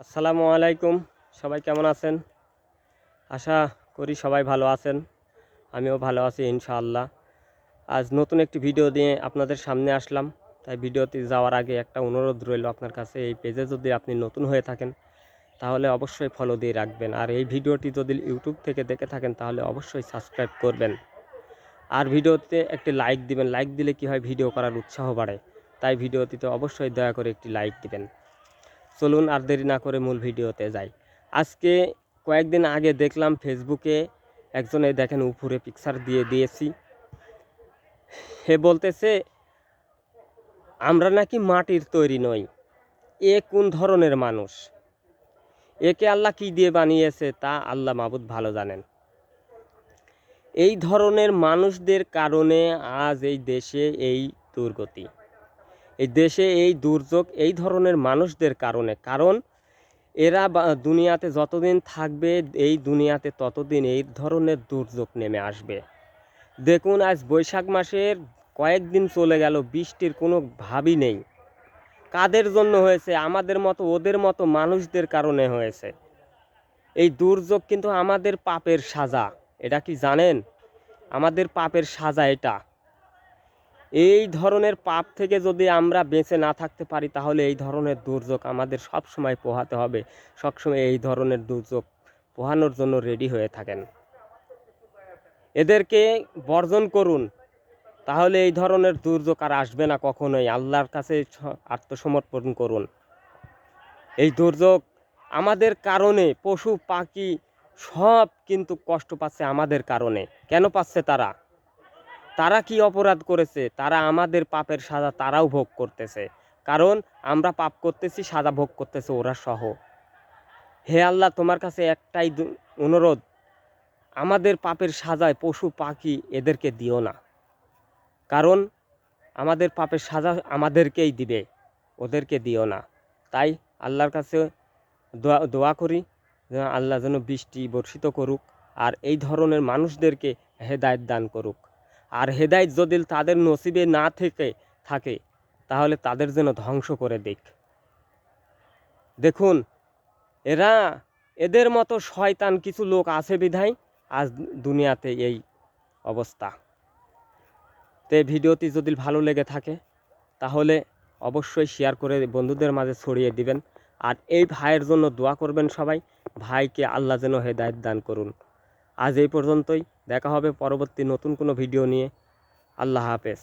আসসালামু আলাইকুম। সবাই কেমন আছেন? আশা করি সবাই ভালো আছেন। আমিও ভালো আছি ইনশাআল্লাহ। আজ নতুন একটি ভিডিও নিয়ে আপনাদের সামনে আসলাম। তাই ভিডিওতে যাওয়ার আগে একটা অনুরোধ রইল আপনার কাছে, এই পেজে যদি আপনি নতুন হয়ে থাকেন তাহলে অবশ্যই ফলো দিয়ে রাখবেন। আর এই ভিডিওটি যদি ইউটিউব থেকে দেখে থাকেন তাহলে অবশ্যই সাবস্ক্রাইব করবেন। আর ভিডিওতে একটি লাইক দিবেন। লাইক দিলে কি হয়, ভিডিও করার উৎসাহ বাড়ে। তাই ভিডিওটিতে অবশ্যই দয়া করে একটি লাইক দিবেন। চলুন আর দেরি না করে মূল ভিডিওতে যাই। আজকে কয়েকদিন আগে দেখলাম ফেসবুকে একজনে, দেখেন উপরে পিকচার দিয়ে দিয়েছি, সে বলতেছে আমরা নাকি মাটির তৈরি নই। এ কোন ধরনের মানুষ? একে আল্লাহ কি দিয়ে বানিয়েছে তা আল্লাহ মাবুদ ভালো জানেন। এই ধরনের মানুষদের কারণে আজ এই দেশে এই দুর্গতি, এই দেশে এই দুর্যোগ, এই ধরনের মানুষদের কারণে। কারণ এরা দুনিয়াতে যতদিন থাকবে, এই দুনিয়াতে ততদিন এই ধরনের দুর্যোগ নেমে আসবে। দেখুন, আজ বৈশাখ মাসের কয়েকদিন চলে গেল, বৃষ্টির কোনো ভাবই নেই। কাদের জন্য হয়েছে? আমাদের মতো, ওদের মতো মানুষদের কারণে হয়েছে। এই দুর্যোগ কিন্তু আমাদের পাপের সাজা। এটা কি জানেন? আমাদের পাপের সাজা এটা। এই ধরনের পাপ থেকে যদি আমরা বেঁচে না থাকতে পারি তাহলে এই ধরনের দুর্যোগ আমাদের সব সময় পোহাতে হবে। সবসময় এই ধরনের দুর্যোগ পোহানোর জন্য রেডি হয়ে থাকেন। এদেরকে বর্জন করুন, তাহলে এই ধরনের দুর্যোগ আর আসবে না কখনোই। আল্লাহর কাছে আত্মসমর্পণ করুন। এই দুর্যোগ আমাদের কারণে, পশু পাখি সব কিন্তু কষ্ট পাচ্ছে আমাদের কারণে। কেন পাচ্ছে তারা? তারা কি অপরাধ করেছে? তারা আমাদের পাপের সাজা তারাও ভোগ করতেছে। কারণ আমরা পাপ করতেছি, সাজা ভোগ করতেছে ওরা সহ। হে আল্লাহ, তোমার কাছে একটাই অনুরোধ, আমাদের পাপের সাজায় পশু পাখি এদেরকে দিও না। কারণ আমাদের পাপের সাজা আমাদেরকেই দিবে, ওদেরকে দিও না। তাই আল্লাহর কাছে দোয়া করি যেন আল্লাহ যেন বৃষ্টি বর্ষিত করুক, আর এই ধরনের মানুষদেরকে হেদায়েত দান করুক। আর হেদায়েত যদি তাদের নসিবে না থাকে তাহলে তাদের যেন ধ্বংস করে দিক। দেখুন, এদের মতো শয়তান কিছু লোক আছে বিধায় আজ দুনিয়াতে এই অবস্থা। তো ভিডিওটি যদি ভালো লেগে থাকে তাহলে অবশ্যই শেয়ার করে বন্ধুদের মাঝে ছড়িয়ে দিবেন। আর এই ভাইয়ের জন্য দোয়া করবেন সবাই। ভাইকে আল্লাহ যেন হেদায়েত দান করুন। আজ এই পর্যন্তই। দেখা হবে পরবর্তী নতুন কোনো ভিডিও নিয়ে। আল্লাহ হাফেজ।